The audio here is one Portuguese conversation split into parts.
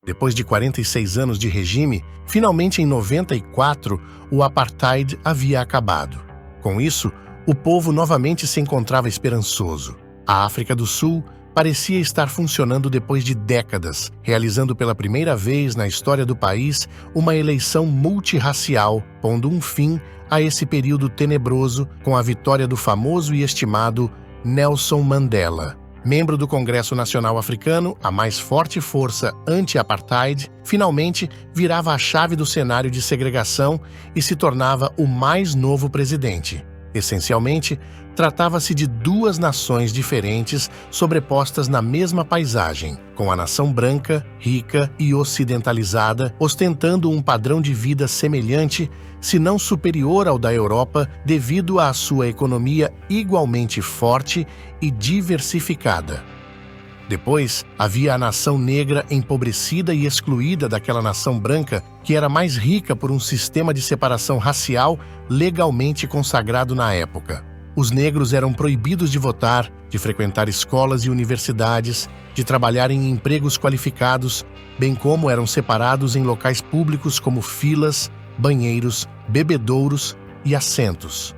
Depois de 46 anos de regime, finalmente em 94, o apartheid havia acabado. Com isso, o povo novamente se encontrava esperançoso. A África do Sul parecia estar funcionando depois de décadas, realizando pela primeira vez na história do país uma eleição multirracial, pondo um fim a esse período tenebroso com a vitória do famoso e estimado Nelson Mandela. Membro do Congresso Nacional Africano, a mais forte força anti-apartheid, finalmente virava a chave do cenário de segregação e se tornava o mais novo presidente. Essencialmente, tratava-se de duas nações diferentes sobrepostas na mesma paisagem, com a nação branca, rica e ocidentalizada, ostentando um padrão de vida semelhante, se não superior ao da Europa, devido à sua economia igualmente forte e diversificada. Depois, havia a nação negra empobrecida e excluída daquela nação branca que era mais rica por um sistema de separação racial legalmente consagrado na época. Os negros eram proibidos de votar, de frequentar escolas e universidades, de trabalhar em empregos qualificados, bem como eram separados em locais públicos como filas, banheiros, bebedouros e assentos.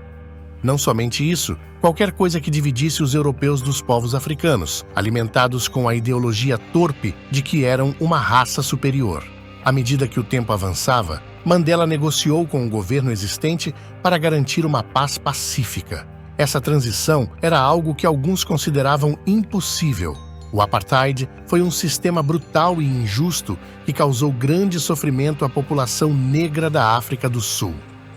Não somente isso, qualquer coisa que dividisse os europeus dos povos africanos, alimentados com a ideologia torpe de que eram uma raça superior. À medida que o tempo avançava, Mandela negociou com o governo existente para garantir uma paz pacífica. Essa transição era algo que alguns consideravam impossível. O apartheid foi um sistema brutal e injusto que causou grande sofrimento à população negra da África do Sul.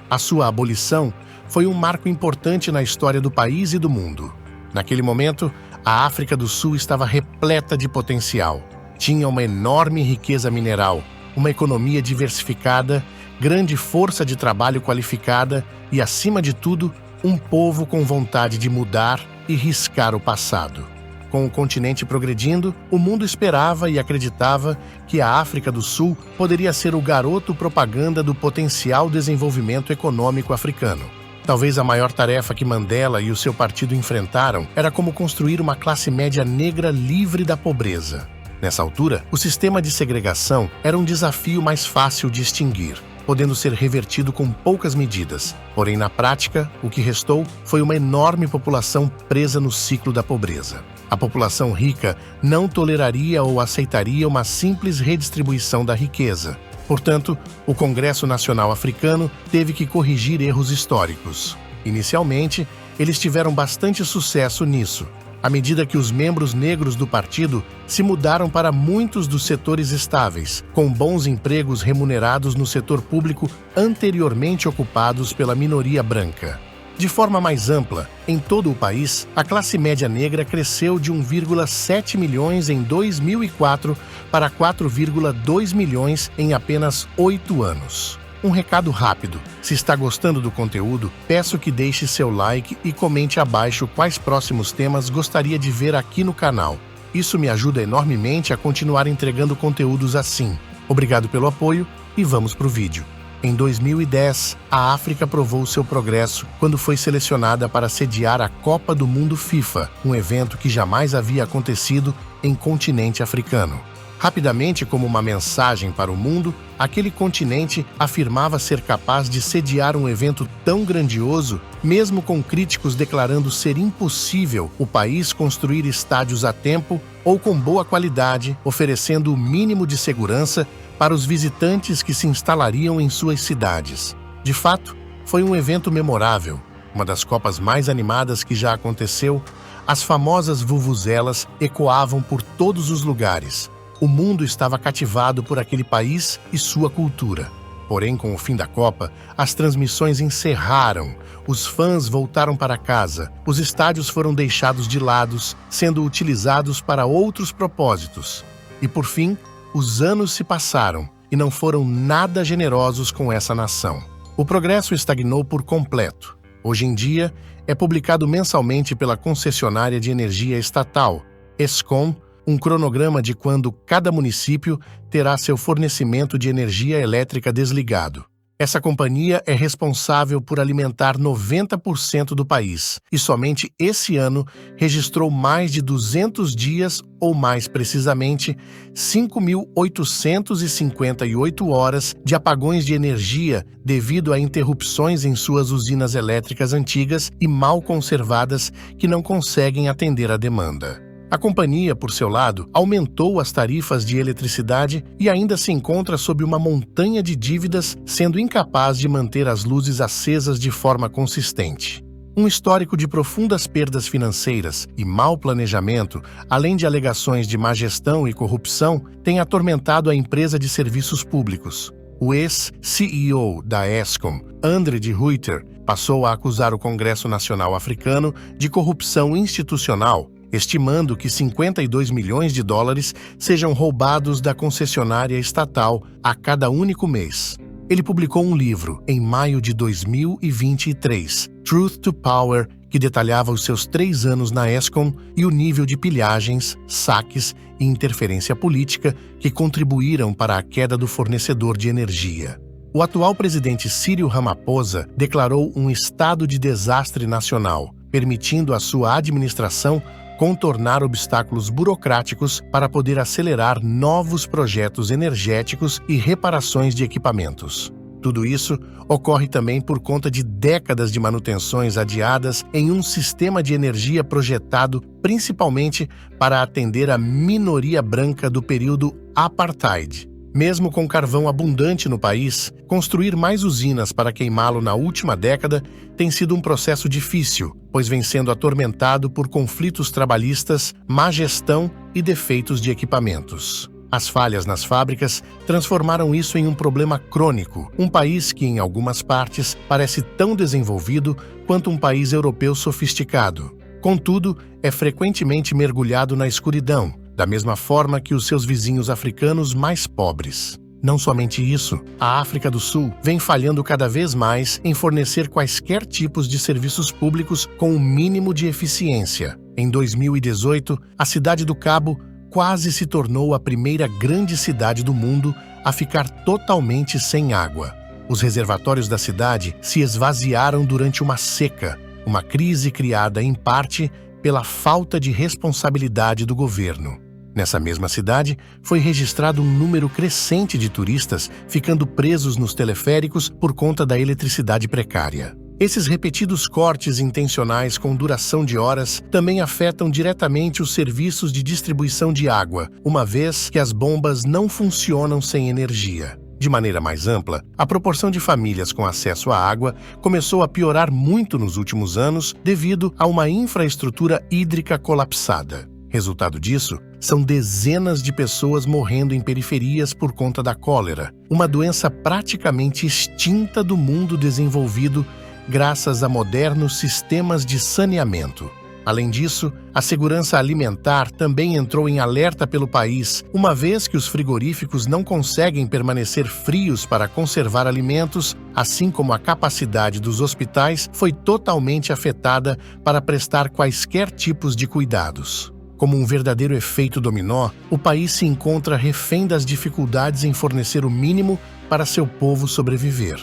A sua abolição foi um marco importante na história do país e do mundo. Naquele momento, a África do Sul estava repleta de potencial. Tinha uma enorme riqueza mineral, uma economia diversificada, grande força de trabalho qualificada e, acima de tudo, um povo com vontade de mudar e riscar o passado. Com o continente progredindo, o mundo esperava e acreditava que a África do Sul poderia ser o garoto propaganda do potencial desenvolvimento econômico africano. Talvez a maior tarefa que Mandela e o seu partido enfrentaram era como construir uma classe média negra livre da pobreza. Nessa altura, o sistema de segregação era um desafio mais fácil de extinguir, podendo ser revertido com poucas medidas. Porém, na prática, o que restou foi uma enorme população presa no ciclo da pobreza. A população rica não toleraria ou aceitaria uma simples redistribuição da riqueza. Portanto, o Congresso Nacional Africano teve que corrigir erros históricos. Inicialmente, eles tiveram bastante sucesso nisso, à medida que os membros negros do partido se mudaram para muitos dos setores estáveis, com bons empregos remunerados no setor público anteriormente ocupados pela minoria branca. De forma mais ampla, em todo o país, a classe média negra cresceu de 1,7 milhões em 2004 para 4,2 milhões em apenas 8 anos. Um recado rápido: se está gostando do conteúdo, peço que deixe seu like e comente abaixo quais próximos temas gostaria de ver aqui no canal. Isso me ajuda enormemente a continuar entregando conteúdos assim. Obrigado pelo apoio e vamos para o vídeo. Em 2010, a África provou seu progresso quando foi selecionada para sediar a Copa do Mundo FIFA, um evento que jamais havia acontecido em continente africano. Rapidamente, como uma mensagem para o mundo, aquele continente afirmava ser capaz de sediar um evento tão grandioso, mesmo com críticos declarando ser impossível o país construir estádios a tempo ou com boa qualidade, oferecendo o mínimo de segurança para os visitantes que se instalariam em suas cidades. De fato, foi um evento memorável, uma das Copas mais animadas que já aconteceu. As famosas vuvuzelas ecoavam por todos os lugares. O mundo estava cativado por aquele país e sua cultura. Porém, com o fim da Copa, as transmissões encerraram, os fãs voltaram para casa, os estádios foram deixados de lado, sendo utilizados para outros propósitos. E, por fim, os anos se passaram e não foram nada generosos com essa nação. O progresso estagnou por completo. Hoje em dia, é publicado mensalmente pela concessionária de energia estatal, Eskom, um cronograma de quando cada município terá seu fornecimento de energia elétrica desligado. Essa companhia é responsável por alimentar 90% do país e somente esse ano registrou mais de 200 dias, ou mais precisamente, 5.858 horas de apagões de energia devido a interrupções em suas usinas elétricas antigas e mal conservadas que não conseguem atender à demanda. A companhia, por seu lado, aumentou as tarifas de eletricidade e ainda se encontra sob uma montanha de dívidas, sendo incapaz de manter as luzes acesas de forma consistente. Um histórico de profundas perdas financeiras e mau planejamento, além de alegações de má gestão e corrupção, tem atormentado a empresa de serviços públicos. O ex-CEO da Eskom, André de Ruyter, passou a acusar o Congresso Nacional Africano de corrupção institucional, estimando que 52 milhões de dólares sejam roubados da concessionária estatal a cada único mês. Ele publicou um livro em maio de 2023, Truth to Power, que detalhava os seus 3 anos na Eskom e o nível de pilhagens, saques e interferência política que contribuíram para a queda do fornecedor de energia. O atual presidente Cyril Ramaphosa declarou um estado de desastre nacional, permitindo à sua administração contornar obstáculos burocráticos para poder acelerar novos projetos energéticos e reparações de equipamentos. Tudo isso ocorre também por conta de décadas de manutenções adiadas em um sistema de energia projetado principalmente para atender a minoria branca do período apartheid. Mesmo com carvão abundante no país, construir mais usinas para queimá-lo na última década tem sido um processo difícil, pois vem sendo atormentado por conflitos trabalhistas, má gestão e defeitos de equipamentos. As falhas nas fábricas transformaram isso em um problema crônico, um país que, em algumas partes, parece tão desenvolvido quanto um país europeu sofisticado. Contudo, é frequentemente mergulhado na escuridão, da mesma forma que os seus vizinhos africanos mais pobres. Não somente isso, a África do Sul vem falhando cada vez mais em fornecer quaisquer tipos de serviços públicos com o mínimo de eficiência. Em 2018, a cidade do Cabo quase se tornou a primeira grande cidade do mundo a ficar totalmente sem água. Os reservatórios da cidade se esvaziaram durante uma seca, uma crise criada em parte pela falta de responsabilidade do governo. Nessa mesma cidade, foi registrado um número crescente de turistas ficando presos nos teleféricos por conta da eletricidade precária. Esses repetidos cortes intencionais com duração de horas também afetam diretamente os serviços de distribuição de água, uma vez que as bombas não funcionam sem energia. De maneira mais ampla, a proporção de famílias com acesso à água começou a piorar muito nos últimos anos devido a uma infraestrutura hídrica colapsada. Resultado disso, são dezenas de pessoas morrendo em periferias por conta da cólera, uma doença praticamente extinta do mundo desenvolvido graças a modernos sistemas de saneamento. Além disso, a segurança alimentar também entrou em alerta pelo país, uma vez que os frigoríficos não conseguem permanecer frios para conservar alimentos, assim como a capacidade dos hospitais foi totalmente afetada para prestar quaisquer tipos de cuidados. Como um verdadeiro efeito dominó, o país se encontra refém das dificuldades em fornecer o mínimo para seu povo sobreviver.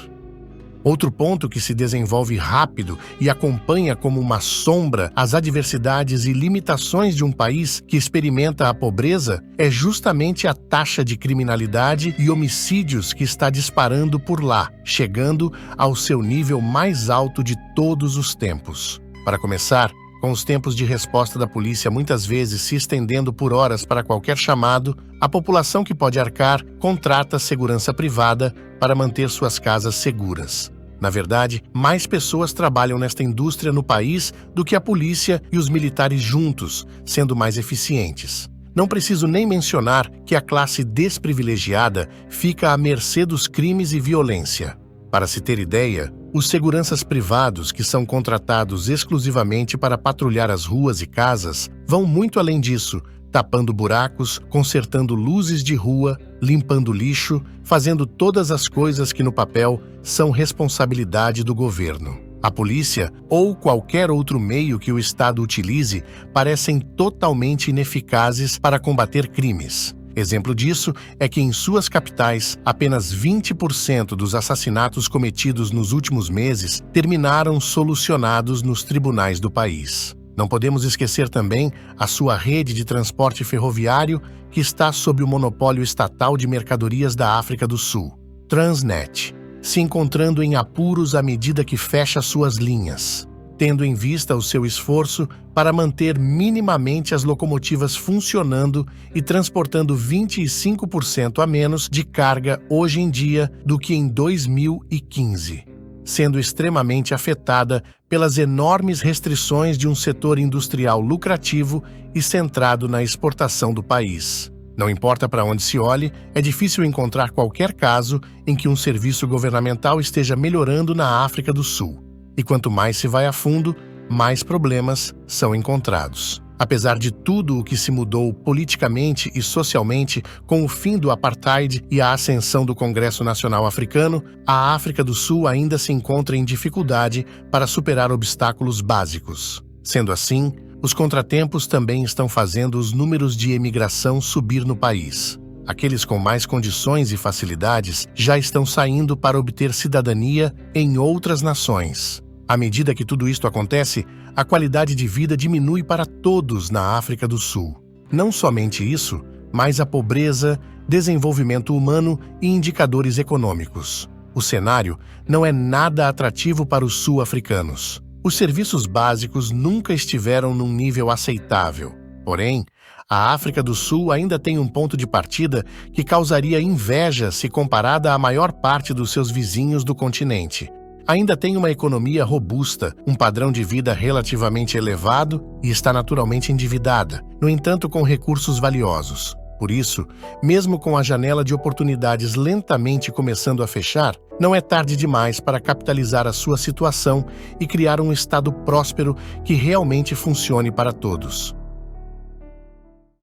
Outro ponto que se desenvolve rápido e acompanha como uma sombra as adversidades e limitações de um país que experimenta a pobreza é justamente a taxa de criminalidade e homicídios que está disparando por lá, chegando ao seu nível mais alto de todos os tempos. Para começar, com os tempos de resposta da polícia muitas vezes se estendendo por horas para qualquer chamado, a população que pode arcar contrata segurança privada para manter suas casas seguras. Na verdade, mais pessoas trabalham nesta indústria no país do que a polícia e os militares juntos, sendo mais eficientes. Não preciso nem mencionar que a classe desprivilegiada fica à mercê dos crimes e violência. Para se ter ideia, os seguranças privados, que são contratados exclusivamente para patrulhar as ruas e casas, vão muito além disso, tapando buracos, consertando luzes de rua, limpando lixo, fazendo todas as coisas que no papel são responsabilidade do governo. A polícia, ou qualquer outro meio que o Estado utilize, parecem totalmente ineficazes para combater crimes. Exemplo disso é que em suas capitais, apenas 20% dos assassinatos cometidos nos últimos meses terminaram solucionados nos tribunais do país. Não podemos esquecer também a sua rede de transporte ferroviário, que está sob o monopólio estatal de mercadorias da África do Sul, Transnet, se encontrando em apuros à medida que fecha suas linhas, tendo em vista o seu esforço para manter minimamente as locomotivas funcionando e transportando 25% a menos de carga hoje em dia do que em 2015, sendo extremamente afetada pelas enormes restrições de um setor industrial lucrativo e centrado na exportação do país. Não importa para onde se olhe, é difícil encontrar qualquer caso em que um serviço governamental esteja melhorando na África do Sul. E quanto mais se vai a fundo, mais problemas são encontrados. Apesar de tudo o que se mudou politicamente e socialmente com o fim do apartheid e a ascensão do Congresso Nacional Africano, a África do Sul ainda se encontra em dificuldade para superar obstáculos básicos. Sendo assim, os contratempos também estão fazendo os números de imigração subir no país. Aqueles com mais condições e facilidades já estão saindo para obter cidadania em outras nações. À medida que tudo isto acontece, a qualidade de vida diminui para todos na África do Sul. Não somente isso, mas a pobreza, desenvolvimento humano e indicadores econômicos. O cenário não é nada atrativo para os sul-africanos. Os serviços básicos nunca estiveram num nível aceitável. Porém, a África do Sul ainda tem um ponto de partida que causaria inveja se comparada à maior parte dos seus vizinhos do continente. Ainda tem uma economia robusta, um padrão de vida relativamente elevado e está naturalmente endividada, no entanto com recursos valiosos. Por isso, mesmo com a janela de oportunidades lentamente começando a fechar, não é tarde demais para capitalizar a sua situação e criar um estado próspero que realmente funcione para todos.